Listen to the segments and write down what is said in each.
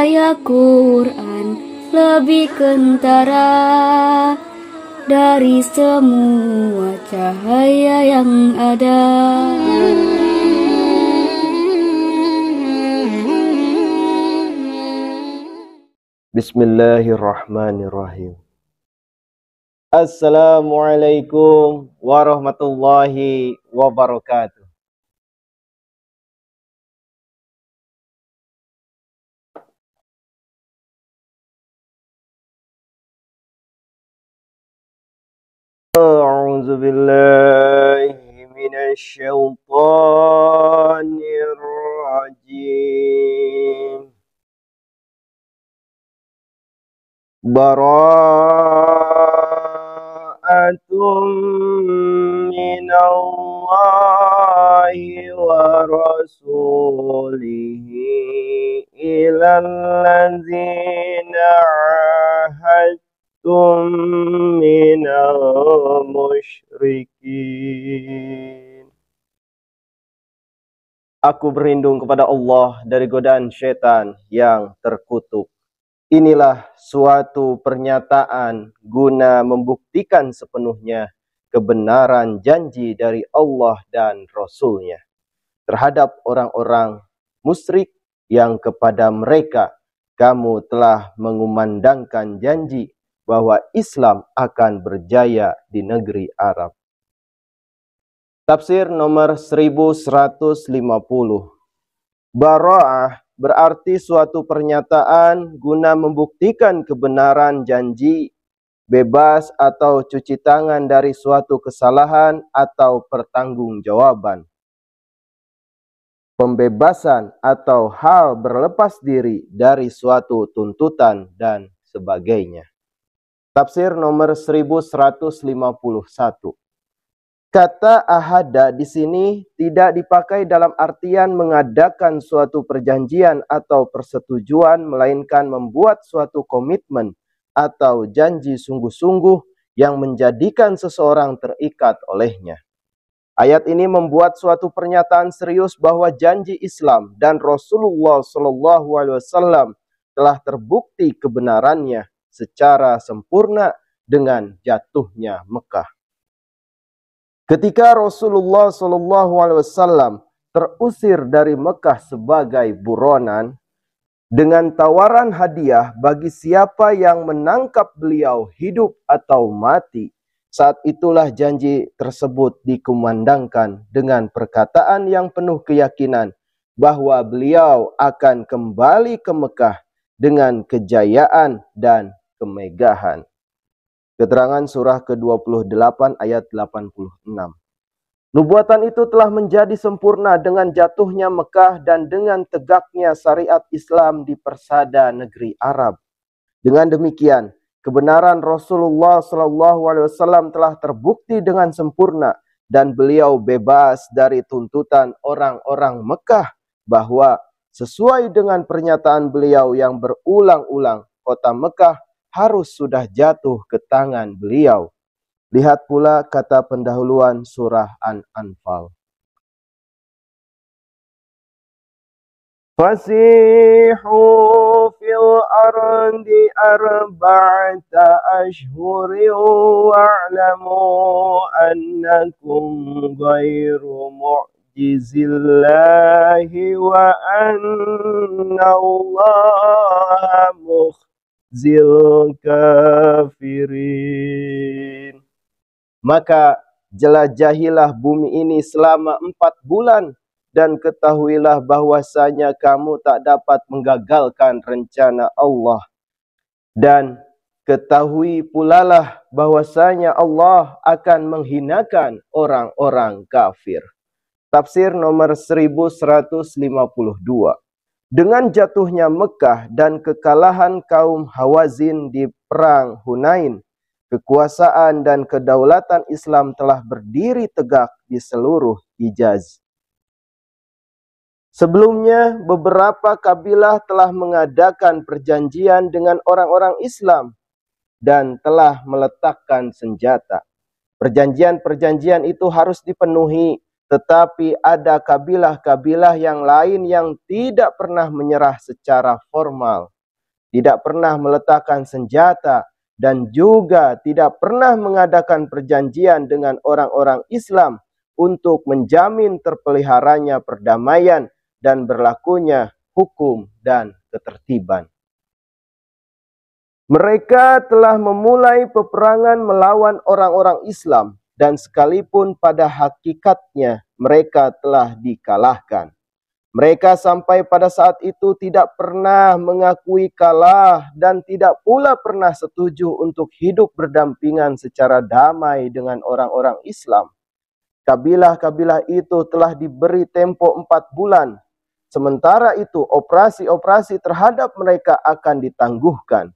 cahaya Quran lebih kentara dari semua cahaya yang ada. Bismillahirrahmanirrahim. Assalamualaikum warahmatullahi wabarakatuh. A'udzu billahi minasy syaithanir rajim. Bara'atun minallahi wa rasulihi ilal ladzina ahadtum minal musyrikin. Aku berlindung kepada Allah dari godaan syaitan yang terkutuk. Inilah suatu pernyataan guna membuktikan sepenuhnya kebenaran janji dari Allah dan Rasul-Nya terhadap orang-orang musyrik yang kepada mereka kamu telah mengumandangkan janji bahwa Islam akan berjaya di negeri Arab. Tafsir nomor 1150. Bara'ah berarti suatu pernyataan guna membuktikan kebenaran janji, bebas atau cuci tangan dari suatu kesalahan atau pertanggungjawaban. Pembebasan atau hal berlepas diri dari suatu tuntutan dan sebagainya. Tafsir nomor 1151. Kata ahada di sini tidak dipakai dalam artian mengadakan suatu perjanjian atau persetujuan, melainkan membuat suatu komitmen atau janji sungguh-sungguh yang menjadikan seseorang terikat olehnya. Ayat ini membuat suatu pernyataan serius bahwa janji Islam dan Rasulullah SAW telah terbukti kebenarannya secara sempurna dengan jatuhnya Mekah. Ketika Rasulullah SAW terusir dari Mekah sebagai buronan dengan tawaran hadiah bagi siapa yang menangkap beliau hidup atau mati, saat itulah janji tersebut dikumandangkan dengan perkataan yang penuh keyakinan bahwa beliau akan kembali ke Mekah dengan kejayaan dan kemegahan. Keterangan surah ke-28 ayat 86. Nubuatan itu telah menjadi sempurna dengan jatuhnya Mekah dan dengan tegaknya syariat Islam di persada negeri Arab. Dengan demikian, kebenaran Rasulullah SAW telah terbukti dengan sempurna dan beliau bebas dari tuntutan orang-orang Mekah bahwa sesuai dengan pernyataan beliau yang berulang-ulang, kota Mekah harus sudah jatuh ke tangan beliau. Lihat pula kata pendahuluan surah An-Anfal. Fasihu fil ardi arba'ata ashhurin wa'lamu annakum ghairu mu'jizillahi wa anna allaha zil kafirin. Maka jelajahilah bumi ini selama 4 bulan dan ketahuilah bahwasanya kamu tak dapat menggagalkan rencana Allah. Dan ketahui pulalah bahwasanya Allah akan menghinakan orang-orang kafir. Tafsir nomor 1152. Dengan jatuhnya Mekah dan kekalahan kaum Hawazin di perang Hunain, kekuasaan dan kedaulatan Islam telah berdiri tegak di seluruh Hijaz. Sebelumnya, beberapa kabilah telah mengadakan perjanjian dengan orang-orang Islam dan telah meletakkan senjata. Perjanjian-perjanjian itu harus dipenuhi tetapi ada kabilah-kabilah yang lain yang tidak pernah menyerah secara formal, tidak pernah meletakkan senjata, dan juga tidak pernah mengadakan perjanjian dengan orang-orang Islam untuk menjamin terpeliharanya perdamaian dan berlakunya hukum dan ketertiban. Mereka telah memulai peperangan melawan orang-orang Islam, dan sekalipun pada hakikatnya mereka telah dikalahkan. Mereka sampai pada saat itu tidak pernah mengakui kalah dan tidak pula pernah setuju untuk hidup berdampingan secara damai dengan orang-orang Islam. Kabilah-kabilah itu telah diberi tempo 4 bulan. Sementara itu operasi-operasi terhadap mereka akan ditangguhkan.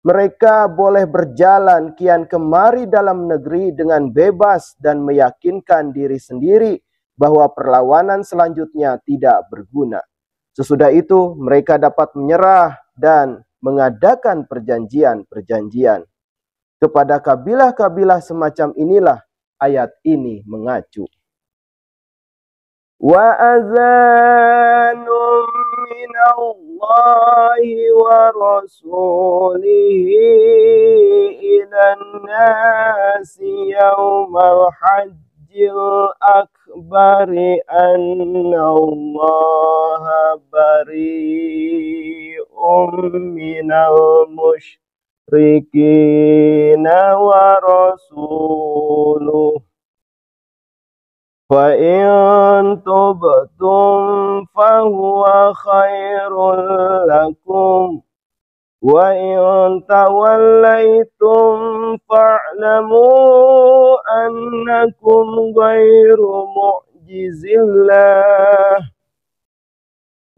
Mereka boleh berjalan kian kemari dalam negeri dengan bebas dan meyakinkan diri sendiri bahwa perlawanan selanjutnya tidak berguna. Sesudah itu mereka dapat menyerah dan mengadakan perjanjian-perjanjian. Kepada kabilah-kabilah semacam inilah ayat ini mengacu. Wa azanum minallahi wa rasulihi ilan nasi yawmal hajjil akbari anna allaha bari'um minal musyrikina wa rasuluh. Fa in tubtum fahuwa khairul lakum wa in tawallaitum fa'lamu annakum ghairu mu'jizillah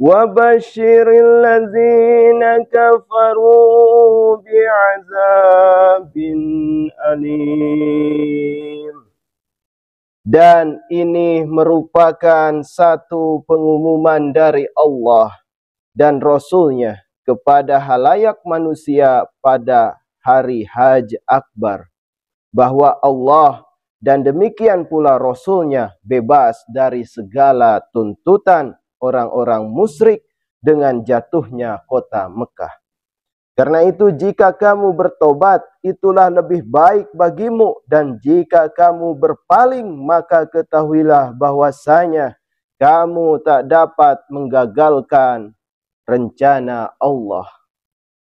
wa basyiril ladzina kafaru bi'azabin alim. Dan ini merupakan satu pengumuman dari Allah dan Rasul-Nya kepada halayak manusia pada hari Hajj Akbar, bahwa Allah dan demikian pula Rasul-Nya bebas dari segala tuntutan orang-orang musyrik dengan jatuhnya kota Mekah. Karena itu jika kamu bertobat, itulah lebih baik bagimu, dan jika kamu berpaling, maka ketahuilah bahwasanya kamu tak dapat menggagalkan rencana Allah.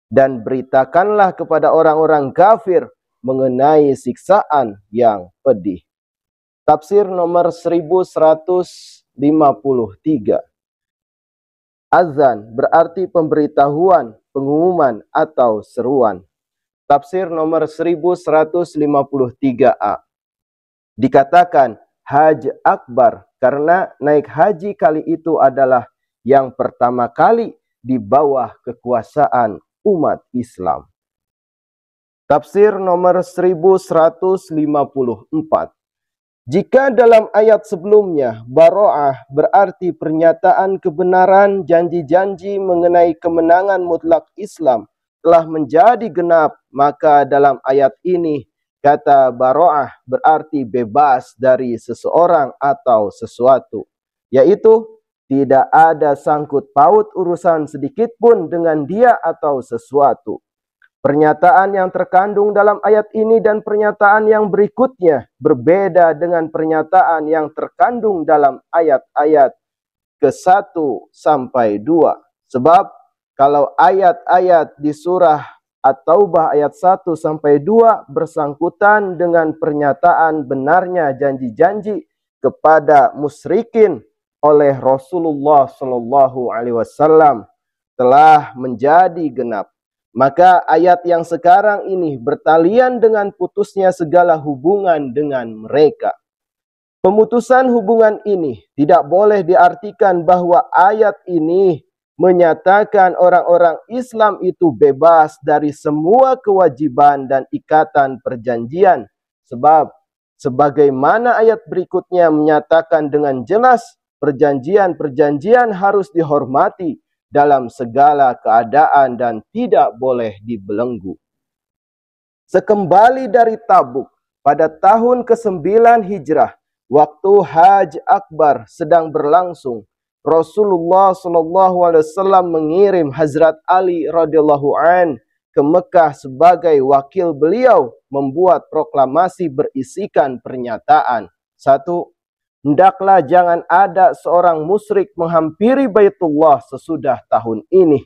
Dan beritakanlah kepada orang-orang kafir mengenai siksaan yang pedih. Tafsir nomor 1153. Azan berarti pemberitahuan, pengumuman atau seruan. Tafsir nomor 1153a. Dikatakan Hajj Akbar karena naik haji kali itu adalah yang pertama kali di bawah kekuasaan umat Islam. Tafsir nomor 1154. Jika dalam ayat sebelumnya baro'ah berarti pernyataan kebenaran janji-janji mengenai kemenangan mutlak Islam telah menjadi genap, maka dalam ayat ini kata baro'ah berarti bebas dari seseorang atau sesuatu, yaitu tidak ada sangkut paut urusan sedikit pun dengan dia atau sesuatu. Pernyataan yang terkandung dalam ayat ini dan pernyataan yang berikutnya berbeda dengan pernyataan yang terkandung dalam ayat-ayat ke-1 sampai 2. Sebab kalau ayat-ayat di surah At-Taubah ayat 1 sampai 2 bersangkutan dengan pernyataan benarnya janji-janji kepada musyrikin oleh Rasulullah SAW telah menjadi genap. Maka ayat yang sekarang ini bertalian dengan putusnya segala hubungan dengan mereka. Pemutusan hubungan ini tidak boleh diartikan bahwa ayat ini menyatakan orang-orang Islam itu bebas dari semua kewajiban dan ikatan perjanjian. Sebab sebagaimana ayat berikutnya menyatakan dengan jelas, perjanjian-perjanjian harus dihormati dalam segala keadaan dan tidak boleh dibelenggu. Sekembali dari Tabuk pada tahun ke-9 Hijrah, waktu Hajj Akbar sedang berlangsung, Rasulullah SAW mengirim Hazrat Ali radhiyallahu an ke Mekah sebagai wakil beliau membuat proklamasi berisikan pernyataan. 1. Hendaklah jangan ada seorang musyrik menghampiri Baitullah sesudah tahun ini.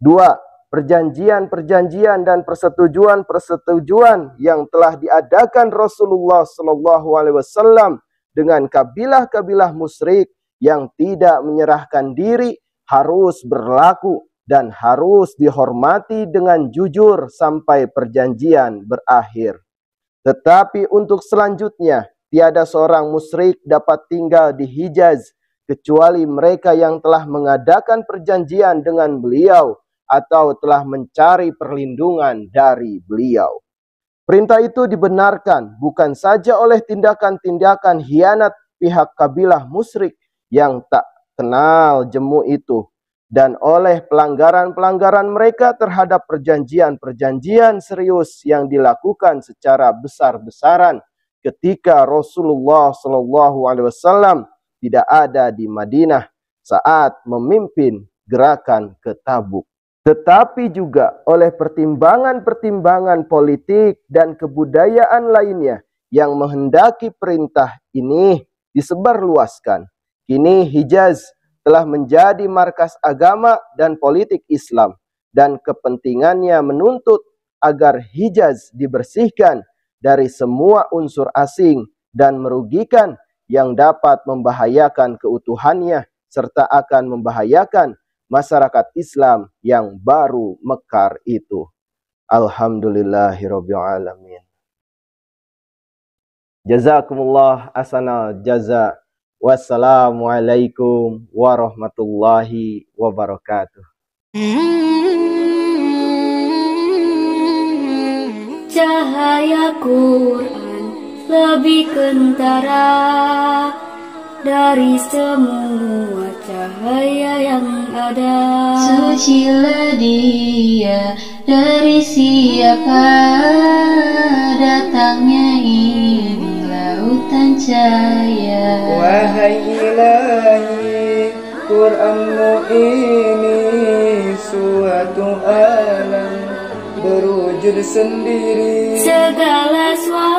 2. Perjanjian-perjanjian dan persetujuan-persetujuan yang telah diadakan Rasulullah SAW dengan kabilah-kabilah musyrik yang tidak menyerahkan diri harus berlaku dan harus dihormati dengan jujur sampai perjanjian berakhir. Tetapi untuk selanjutnya, tiada seorang musyrik dapat tinggal di Hijaz kecuali mereka yang telah mengadakan perjanjian dengan beliau atau telah mencari perlindungan dari beliau. Perintah itu dibenarkan bukan saja oleh tindakan-tindakan hianat pihak kabilah musyrik yang tak kenal jemu itu, dan oleh pelanggaran-pelanggaran mereka terhadap perjanjian-perjanjian serius yang dilakukan secara besar-besaran ketika Rasulullah SAW tidak ada di Madinah saat memimpin gerakan ke Tabuk. Tetapi juga oleh pertimbangan-pertimbangan politik dan kebudayaan lainnya yang menghendaki perintah ini disebarluaskan. Kini Hijaz telah menjadi markas agama dan politik Islam, dan kepentingannya menuntut agar Hijaz dibersihkan dari semua unsur asing dan merugikan yang dapat membahayakan keutuhannya serta akan membahayakan masyarakat Islam yang baru mekar itu. Alhamdulillahirabbil alamin. Jazakumullah ahsanal jaza. Wassalamualaikum warahmatullahi wabarakatuh. Cahaya Quran lebih kentara dari semua cahaya yang ada. Sucilah dia dari siapa datangnya ini lautan cahaya. Wahai Ilahi, Quranmu ini suatu alam berwujud sendiri. Segala suara